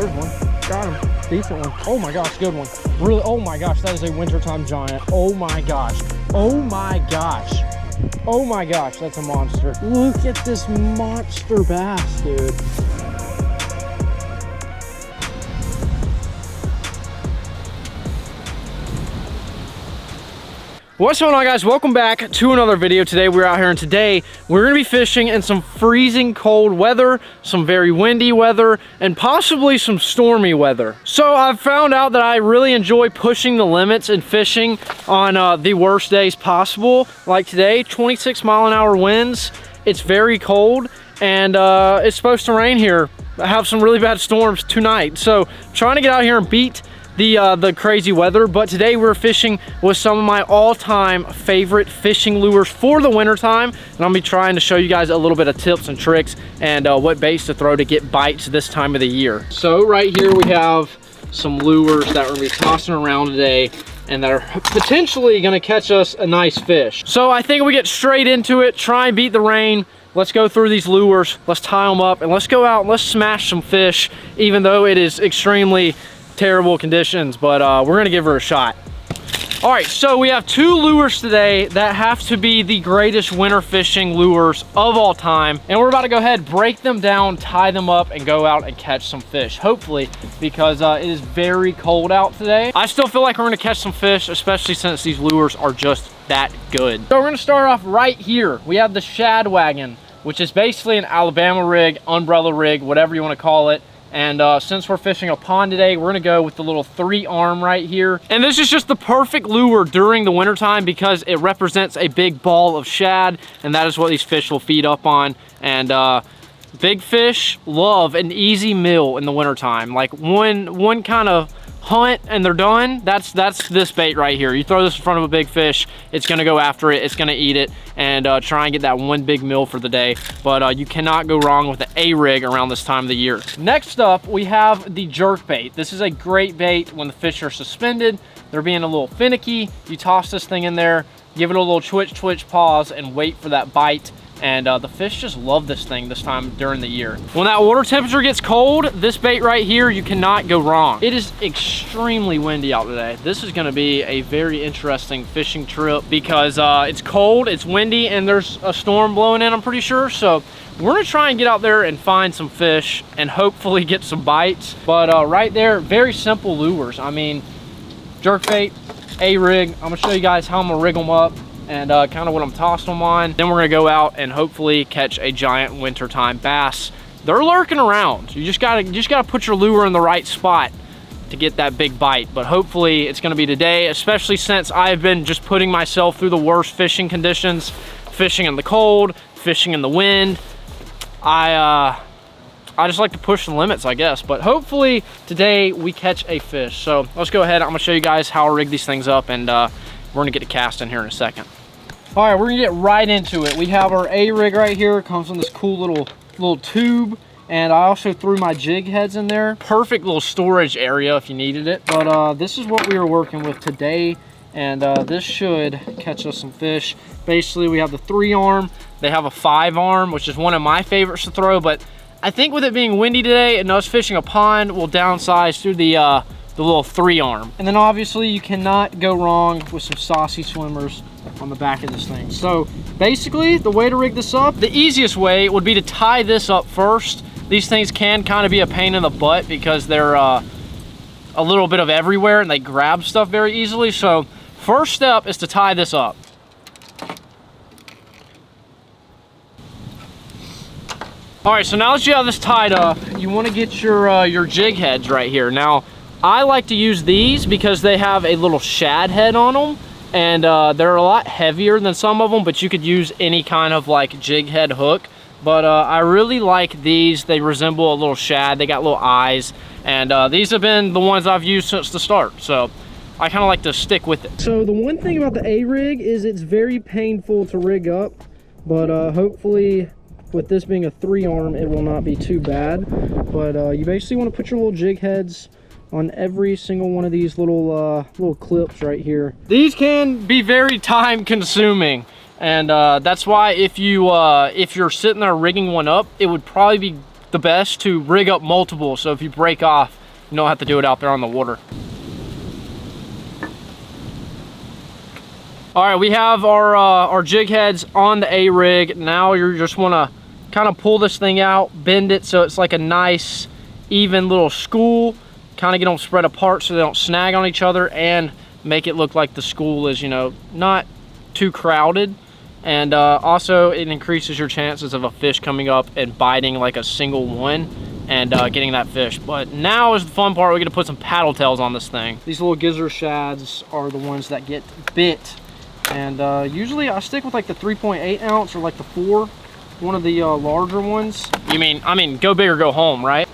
there's one. Got him. Decent one. Oh my gosh, good one. Really, oh my gosh, that is a wintertime giant. Oh my gosh. Oh my gosh. Oh my gosh, that's a monster. Look at this monster bass, dude. What's going on, guys? Welcome back to another video. Today we're out here, and today we're gonna be fishing in some freezing cold weather, some very windy weather, and possibly some stormy weather. So I've found out that I really enjoy pushing the limits and fishing on the worst days possible. Like today, 26-mile-an-hour winds. It's very cold, and it's supposed to rain here. I have some really bad storms tonight. So I'm trying to get out here and beat the crazy weather, but today we're fishing with some of my all-time favorite fishing lures for the winter time, and I'll be trying to show you guys a little bit of tips and tricks and what baits to throw to get bites this time of the year. So right here we have some lures that we're gonna be tossing around today and that are potentially gonna catch us a nice fish. So I think we get straight into it, try and beat the rain. Let's go through these lures, let's tie them up, and let's go out and let's smash some fish, even though it is extremely terrible conditions, but we're gonna give her a shot. All right, so we have two lures today that have to be the greatest winter fishing lures of all time, and we're about to go ahead, break them down, tie them up, and go out and catch some fish, hopefully, because it is very cold out today. I still feel like we're gonna catch some fish, especially since these lures are just that good. So we're gonna start off right here. We have the Shad Wagon, which is basically an Alabama rig, umbrella rig, whatever you wanna call it. And since we're fishing a pond today, we're gonna go with the little 3-arm right here. And this is just the perfect lure during the wintertime because it represents a big ball of shad, and that is what these fish will feed up on. And big fish love an easy meal in the wintertime. Like one kind of hunt and they're done. That's this bait right here. You throw this in front of a big fish, it's gonna go after it, it's gonna eat it, and try and get that one big meal for the day. But you cannot go wrong with the A-rig around this time of the year. Next up, we have the jerk bait. This is a great bait when the fish are suspended, they're being a little finicky. You toss this thing in there, give it a little twitch, pause, and wait for that bite. And the fish just love this thing this time during the year. When that water temperature gets cold, this bait right here, you cannot go wrong. It is extremely windy out today. This is gonna be a very interesting fishing trip because it's cold, it's windy, and there's a storm blowing in, I'm pretty sure. So we're gonna try and get out there and find some fish and hopefully get some bites. But right there, very simple lures. I mean, jerk bait, A-rig. I'm gonna show you guys how I'm gonna rig them up and kind of what I'm tossing them on. Then we're gonna go out and hopefully catch a giant wintertime bass. They're lurking around. You just gotta put your lure in the right spot to get that big bite. But hopefully it's gonna be today, especially since I've been just putting myself through the worst fishing conditions, fishing in the cold, fishing in the wind. I just like to push the limits, I guess. But hopefully today we catch a fish. So let's go ahead. I'm gonna show you guys how I rig these things up, and we're gonna get to casting here in a second. All right, we're gonna get right into it. We have our A-rig right here. It comes in this cool little tube, and I also threw my jig heads in there. Perfect little storage area if you needed it. But this is what we are working with today, and this should catch us some fish. Basically, we have the 3-arm. They have a 5-arm, which is one of my favorites to throw, but I think with it being windy today and us fishing a pond, we'll downsize through the little 3-arm. And then obviously you cannot go wrong with some saucy swimmers on the back of this thing. So basically the way to rig this up, the easiest way would be to tie this up first. These things can kind of be a pain in the butt because they're a little bit of everywhere and they grab stuff very easily. So first step is to tie this up. All right, so now that you have this tied up, you want to get your jig heads right here. Now, I like to use these because they have a little shad head on them, and they're a lot heavier than some of them, but you could use any kind of like jig head hook. But I really like these. They resemble a little shad. They got little eyes, and these have been the ones I've used since the start. So I kind of like to stick with it. So the one thing about the A-rig is it's very painful to rig up, but hopefully with this being a 3-arm, it will not be too bad. But you basically want to put your little jig heads on every single one of these little clips right here. These can be very time consuming, and that's why if you're sitting there rigging one up, it would probably be the best to rig up multiple, so if you break off, you don't have to do it out there on the water. All right, we have our jig heads on the A-rig. Now you just wanna kind of pull this thing out, bend it so it's like a nice, even little school. Kind of get them spread apart so they don't snag on each other, and make it look like the school is, you know, not too crowded. And also it increases your chances of a fish coming up and biting like a single one and getting that fish. But now is the fun part. We're gonna put some paddle tails on this thing. These little gizzard shads are the ones that get bit. And usually I stick with like the 3.8 ounce or like the 4, one of the larger ones. I mean, go big or go home, right?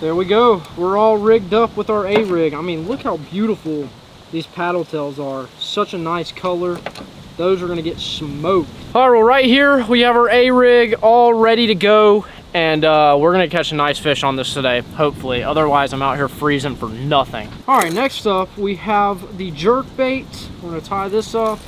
There we go. We're all rigged up with our A-rig. I mean, look how beautiful these paddle tails are. Such a nice color. Those are gonna get smoked. All right, well, right here we have our A-rig all ready to go. And we're gonna catch a nice fish on this today, hopefully. Otherwise, I'm out here freezing for nothing. All right, next up, we have the jerk bait. We're gonna tie this up.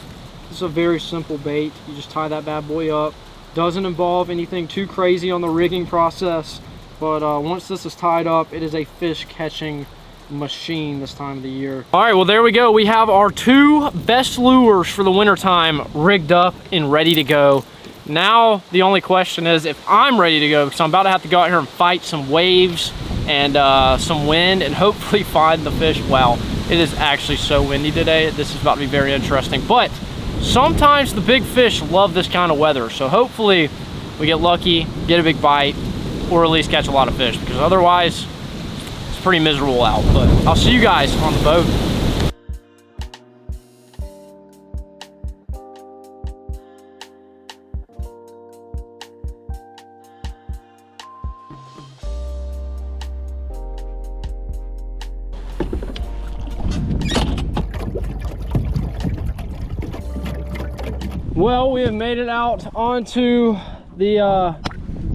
This is a very simple bait. You just tie that bad boy up. Doesn't involve anything too crazy on the rigging process. But once this is tied up, it is a fish catching machine this time of the year. All right, well, there we go. We have our 2 best lures for the wintertime rigged up and ready to go. Now, the only question is if I'm ready to go, because I'm about to have to go out here and fight some waves and some wind and hopefully find the fish. Wow, it is actually so windy today. This is about to be very interesting. But sometimes the big fish love this kind of weather. So hopefully we get lucky, get a big bite, or at least catch a lot of fish, because otherwise it's pretty miserable out. But I'll see you guys on the boat. Well, we have made it out onto the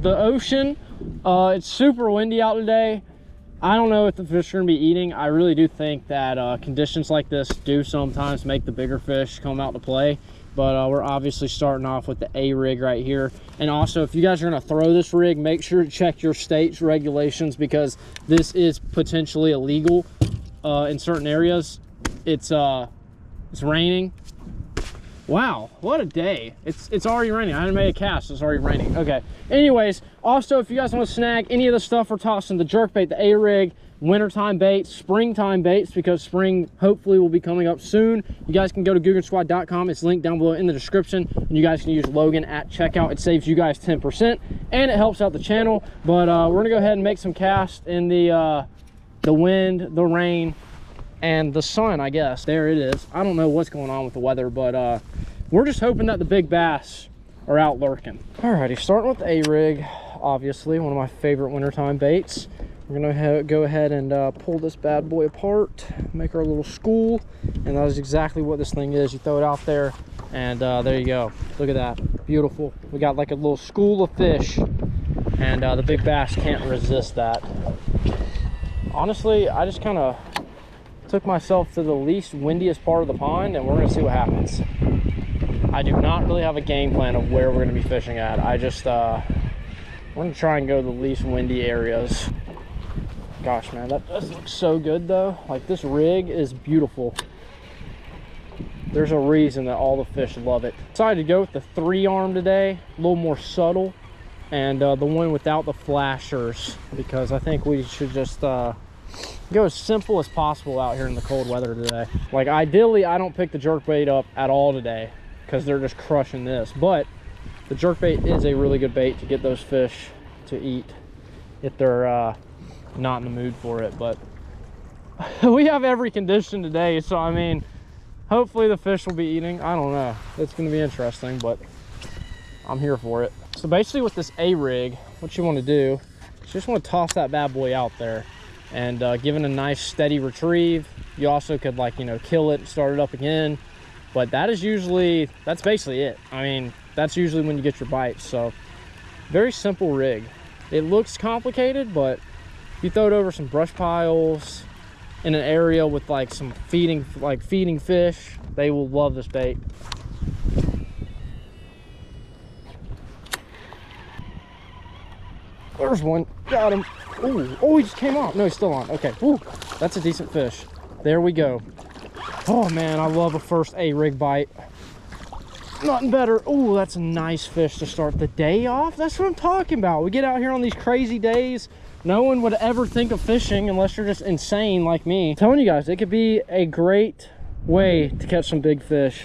ocean. It's super windy out today. I don't know if the fish are gonna be eating. I really do think that conditions like this do sometimes make the bigger fish come out to play. But we're obviously starting off with the A-rig right here. And also, if you guys are gonna throw this rig, make sure to check your state's regulations, because this is potentially illegal in certain areas. It's raining. Wow, what a day. It's already raining. I haven't made a cast, it's already raining. Okay, anyways, also, if you guys want to snag any of the stuff we're tossing, the jerkbait, the A-rig, wintertime baits, springtime baits, because spring hopefully will be coming up soon, you guys can go to GooganSquad.com. It's linked down below in the description, and you guys can use Logan at checkout. It saves you guys 10%, and it helps out the channel. But we're gonna go ahead and make some casts in the wind, the rain, and the sun, I guess. There it is. I don't know what's going on with the weather, but we're just hoping that the big bass are out lurking. Alrighty, starting with the A-rig, obviously one of my favorite wintertime baits. We're gonna go ahead and pull this bad boy apart, make our little school, and that is exactly what this thing is. You throw it out there, and there you go. Look at that, beautiful. We got like a little school of fish, and the big bass can't resist that. Honestly, I just kind of took myself to the least windiest part of the pond, and we're gonna see what happens. I do not really have a game plan of where we're gonna be fishing at. I just we're gonna try and go to the least windy areas. Gosh, man, that does look so good though. Like, this rig is beautiful. There's a reason that all the fish love it. Decided to go with the 3-arm today, a little more subtle, and the one without the flashers, because I think we should just go as simple as possible out here in the cold weather today. Like, ideally, I don't pick the jerkbait up at all today, because they're just crushing this. But the jerkbait is a really good bait to get those fish to eat if they're not in the mood for it. But we have every condition today, so I mean, hopefully the fish will be eating. I don't know, it's going to be interesting, but I'm here for it. So basically with this A-rig, what you want to do is you just want to toss that bad boy out there, and give it a nice steady retrieve. You also could, like, you know, kill it and start it up again, but that's basically it. I mean, that's usually when you get your bites. So very simple rig. It looks complicated, but if you throw it over some brush piles, in an area with like some feeding fish, they will love this bait. There's one. Got him. Ooh. Oh, he just came off. No, he's still on. Okay. Ooh, that's a decent fish. There we go. Oh man, I love a first A-rig bite. Nothing better. Ooh, that's a nice fish to start the day off. That's what I'm talking about. We get out here on these crazy days. No one would ever think of fishing unless you're just insane like me. I'm telling you guys, it could be a great way to catch some big fish.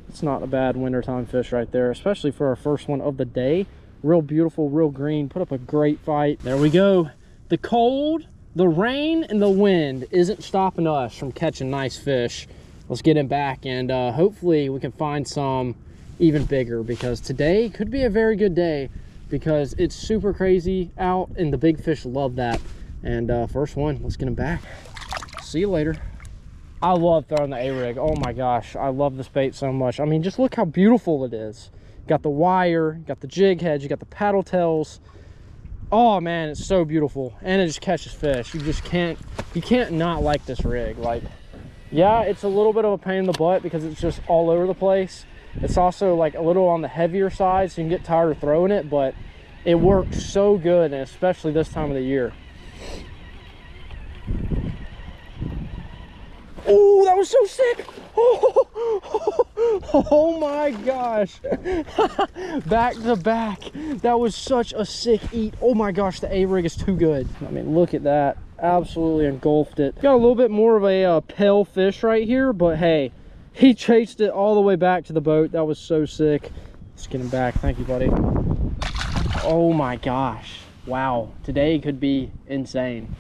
It's not a bad wintertime fish right there, especially for our first one of the day. Real beautiful, real green, put up a great fight. There we go. The cold, the rain, and the wind isn't stopping us from catching nice fish. Let's get him back, and hopefully we can find some even bigger, because today could be a very good day because it's super crazy out and the big fish love that. And first one, let's get him back. See you later. I love throwing the A-rig. Oh my gosh, I love this bait so much. I mean, just look how beautiful it is. Got the wire, got the jig heads, you got the paddle tails. Oh man, it's so beautiful, and it just catches fish. You can't not like this rig. Like, yeah, it's a little bit of a pain in the butt because it's just all over the place. It's also like a little on the heavier side, so you can get tired of throwing it, but it works so good, and especially this time of the year. Oh, that was so sick. Oh my gosh. Back to back. That was such a sick eat. Oh my gosh, the A-rig is too good. I mean, look at that. Absolutely engulfed it. Got a little bit more of a pale fish right here, but hey, he chased it all the way back to the boat. That was so sick. Let's get him back. Thank you, buddy. Oh my gosh. Wow. Today could be insane.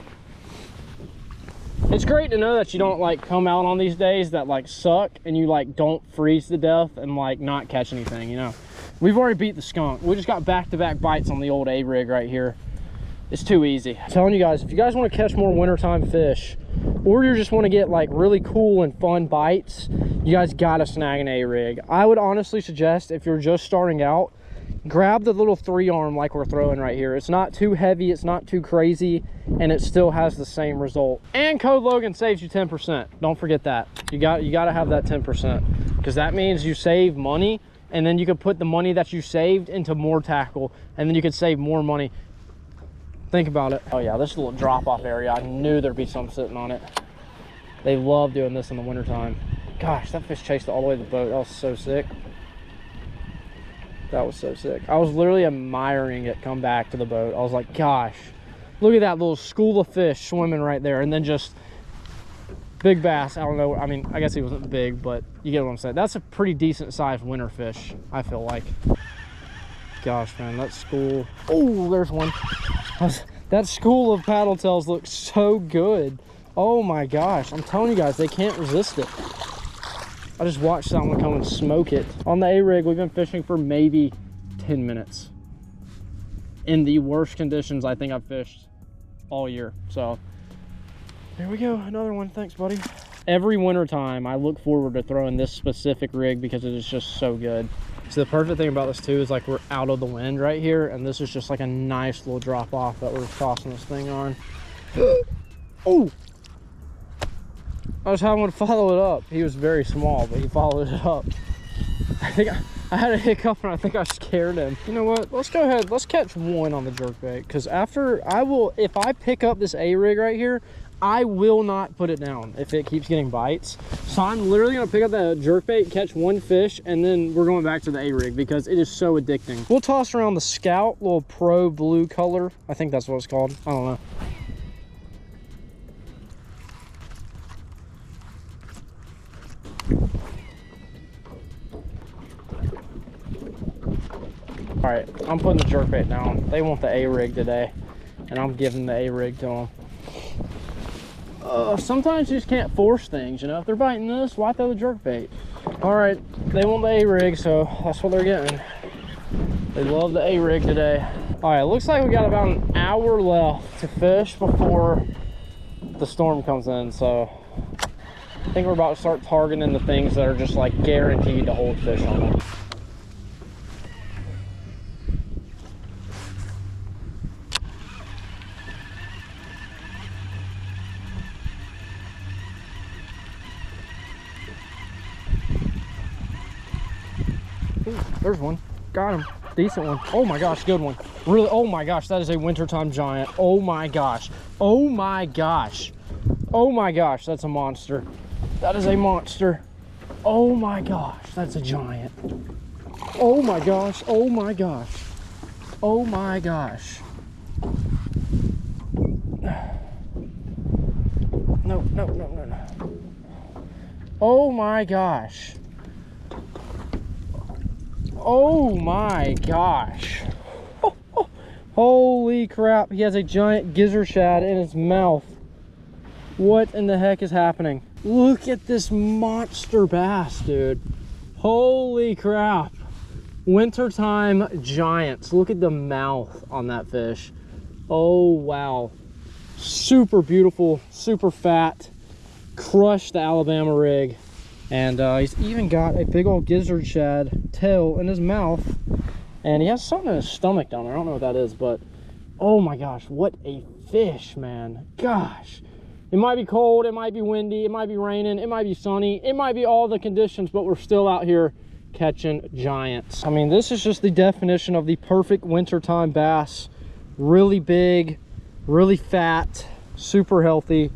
It's great to know that you don't like come out on these days that like suck and you like don't freeze to death and like not catch anything, you know. We've already beat the skunk. We just got back-to-back bites on the old A-rig right here. It's too easy. I'm telling you guys, if you guys want to catch more wintertime fish, or you just want to get like really cool and fun bites, you guys gotta snag an A-rig. I would honestly suggest, if you're just starting out, grab the little 3-arm like we're throwing right here. It's not too heavy, it's not too crazy, and it still has the same result. And code Logan saves you 10%. Don't forget that. You gotta have that 10%, because that means you save money, and then you can put the money that you saved into more tackle, and then you could save more money. Think about it. Oh yeah, this little drop-off area, I knew there'd be some sitting on it. They love doing this in the wintertime. Gosh, that fish chased it all the way to the boat. That was so sick. That was so sick. I was literally admiring it come back to the boat. I was like, gosh, look at that little school of fish swimming right there. And then just big bass. I don't know. I mean, I guess he wasn't big, but you get what I'm saying. That's a pretty decent sized winter fish, I feel like. Gosh, man, that school. Oh, there's one. That school of paddle tails looks so good. Oh my gosh. I'm telling you guys, they can't resist it. I just watched that one come and smoke it. On the A-rig, we've been fishing for maybe 10 minutes. In the worst conditions I think I've fished all year. So, there we go, another one. Thanks, buddy. Every winter time, I look forward to throwing this specific rig because it is just so good. So the perfect thing about this too is like we're out of the wind right here, and this is just like a nice little drop off that we're tossing this thing on. Oh! I was having to follow it up. He was very small, but he followed it up. I think I had a hiccup and I think I scared him. You know what? Let's go ahead. Let's catch one on the jerkbait, because after if I pick up this A-rig right here, I will not put it down if it keeps getting bites. So I'm literally gonna pick up the jerkbait, catch one fish, and then we're going back to the A-rig because it is so addicting. We'll toss around the Scout, little Pro blue color. I think that's what it's called. I don't know. All right, I'm putting the jerkbait down. They want the A-rig today, and I'm giving the A-rig to them. Sometimes you just can't force things, you know. If they're biting this, why throw the jerkbait? All right, they want the A-rig, so that's what they're getting. They love the A-rig today. All right, looks like we got about an hour left to fish before the storm comes in, so I think we're about to start targeting the things that are just like guaranteed to hold fish on them. there's one. Got him. Decent one. Oh my gosh, good one. Really, oh my gosh, that is a wintertime giant. Oh my gosh. Oh my gosh. Oh my gosh, that's a monster. That is a monster. Oh my gosh, that's a giant. Oh my gosh, oh my gosh. Oh my gosh. No, no, no, no, no. Oh my gosh. Oh my gosh. Oh, oh. Holy crap, he has a giant gizzard shad in his mouth. What in the heck is happening? Look at this monster bass, dude. Holy crap. Wintertime giants. Look at the mouth on that fish. Oh wow. Super beautiful, super fat. Crushed the Alabama rig. And he's even got a big old gizzard shad tail in his mouth. And he has something in his stomach down there. I don't know what that is, but oh my gosh, what a fish, man. Gosh. It might be cold, it might be windy, it might be raining, it might be sunny, it might be all the conditions, but we're still out here catching giants. I mean, this is just the definition of the perfect wintertime bass. Really big, really fat, super healthy.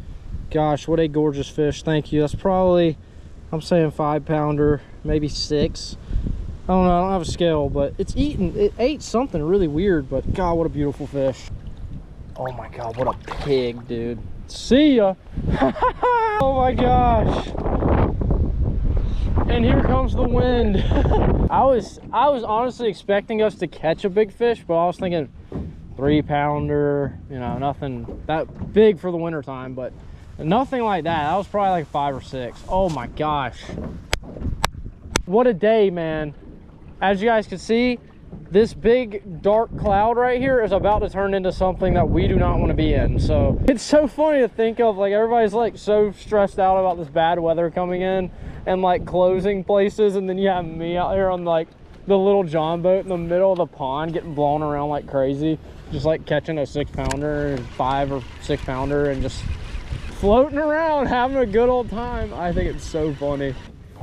Gosh, what a gorgeous fish. Thank you. That's probably, I'm saying 5-pounder, maybe 6. I don't know, I don't have a scale, but it ate something really weird, but God, what a beautiful fish. Oh my God, what a pig, dude. See ya. Oh my gosh. And here comes the wind. I was honestly expecting us to catch a big fish, but I was thinking 3-pounder, you know, nothing that big for the winter time, but nothing like that. That was probably like 5 or 6. Oh my gosh. What a day, man. As you guys can see, this big dark cloud right here is about to turn into something that we do not want to be in. So it's so funny to think of, like, everybody's like so stressed out about this bad weather coming in and like closing places, and then you have me out here on like the little John boat in the middle of the pond getting blown around like crazy, just like catching a 6-pounder, 5 or 6-pounder, and just floating around having a good old time. I think it's so funny.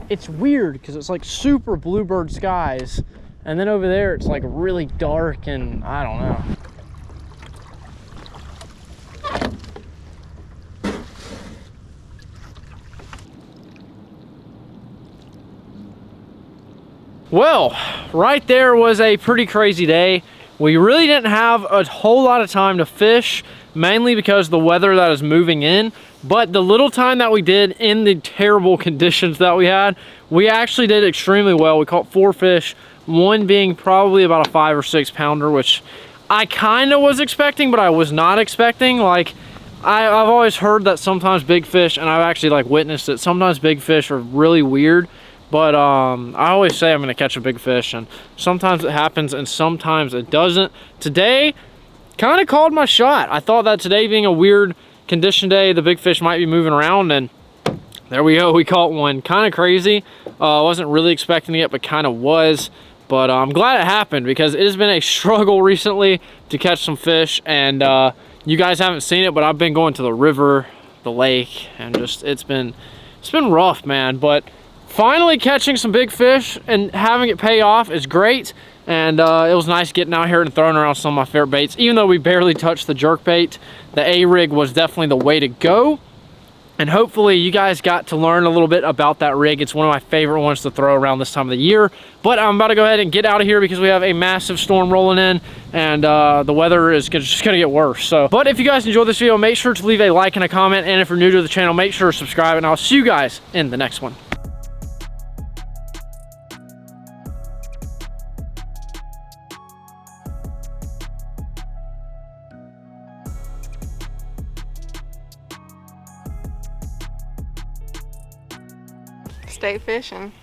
It's weird because it's like super bluebird skies, and then over there it's like really dark, and I don't know. Well, right there was a pretty crazy day. We really didn't have a whole lot of time to fish, mainly because of the weather that is moving in. But the little time that we did in the terrible conditions that we had, we actually did extremely well. We caught 4 fish, one being probably about a 5 or 6-pounder, which I kind of was expecting, but I was not expecting. Like, I've always heard that sometimes big fish, and I've actually like witnessed it, sometimes big fish are really weird. But I always say I'm gonna catch a big fish, and sometimes it happens and sometimes it doesn't. Today, kind of called my shot. I thought that today being a weird condition day, the big fish might be moving around, and there we go, we caught one. Kind of crazy. Wasn't really expecting it, but kind of was. But I'm glad it happened, because it has been a struggle recently to catch some fish, and you guys haven't seen it, but I've been going to the river, the lake, and just it's been rough, man. But finally catching some big fish and having it pay off is great. And it was nice getting out here and throwing around some of my favorite baits. Even though we barely touched the jerk bait, the A-rig was definitely the way to go. And hopefully you guys got to learn a little bit about that rig. It's one of my favorite ones to throw around this time of the year. But I'm about to go ahead and get out of here because we have a massive storm rolling in, and the weather is just gonna get worse. So, but if you guys enjoyed this video, make sure to leave a like and a comment. And if you're new to the channel, make sure to subscribe, and I'll see you guys in the next one. Stay fishing.